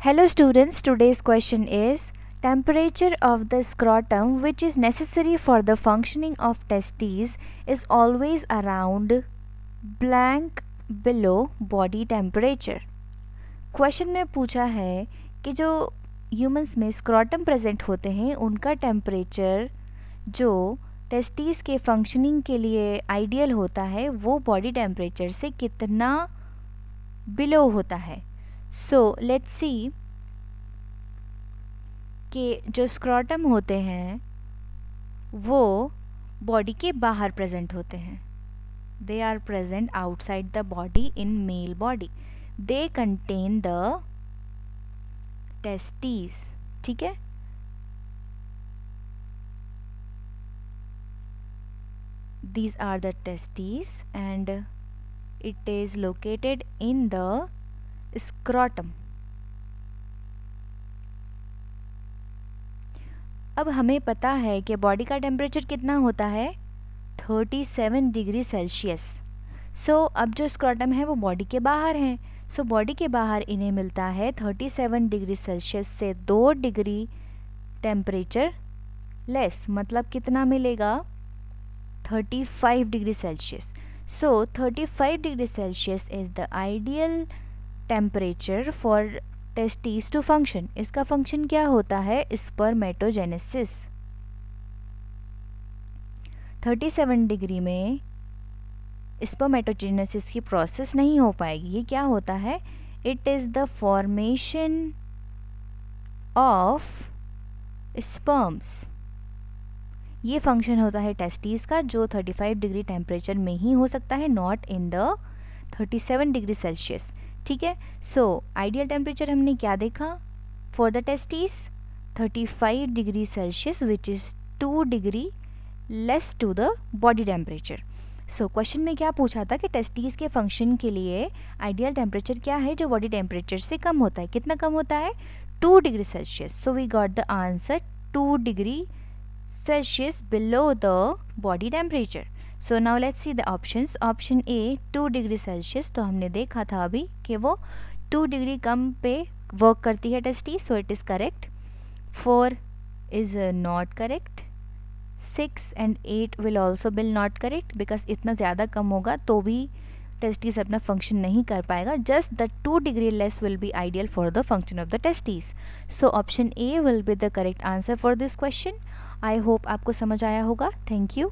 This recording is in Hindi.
Hello students, today's question is temperature of the scrotum which is necessary for the functioning of testes is always around blank below body temperature. Question में पूछा है कि जो ह्यूमंस में स्क्रॉटम प्रेजेंट होते हैं उनका टेम्परेचर जो टेस्टिस के फंक्शनिंग के लिए आइडियल होता है वो बॉडी टेम्परेचर से कितना बिलो होता है. सो लेट्स सी कि जो स्क्रॉटम होते हैं वो बॉडी के बाहर प्रेजेंट होते हैं. They are present outside the body in male body. They contain the testes. ठीक है, these are the testes and it is located in the scrotum. अब हमें पता है कि बॉडी का टेम्परेचर कितना होता है 37 डिग्री सेल्सियस. सो अब जो स्क्रॉटम है वो बॉडी के बाहर हैं. सो बॉडी के बाहर इन्हें मिलता है 37 डिग्री सेल्सियस से 2 डिग्री टेम्परेचर लेस. मतलब कितना मिलेगा 35 degree Celsius. So 35 degree Celsius is the ideal temperature for testis to function. इसका फंक्शन क्या होता है स्पर्मेटोजेनेसिस. 37 डिग्री में स्पर्मेटोजेनेसिस की प्रोसेस नहीं हो पाएगी. ये क्या होता है, it is the formation of sperms. ये फंक्शन होता है टेस्टिस का जो 35 डिग्री टेम्परेचर में ही हो सकता है, not in the 37 degree Celsius. ठीक है, सो आइडियल टेम्परेचर हमने क्या देखा for the testis 35 degree Celsius which is 2 degree less to the body temperature. So question में क्या पूछा था कि टेस्टिस के फंक्शन के लिए आइडियल टेम्परेचर क्या है जो बॉडी टेम्परेचर से कम होता है. कितना कम होता है 2 degree Celsius. So we got the answer 2 degree Celsius below the body temperature. So now let's see the options. Option A 2 degree Celsius. तो हमने देखा था अभी कि वो 2 डिग्री कम पे वर्क करती है tasty. So it is correct. 4 is not correct. 6 and 8 will also be not correct because इतना ज़्यादा कम होगा तो भी टेस्टीज अपना फंक्शन नहीं कर पाएगा. Just the 2 degree less will be ideal for the function of the testes. So option A will be the correct answer for this question. I hope आपको समझ आया होगा. Thank you.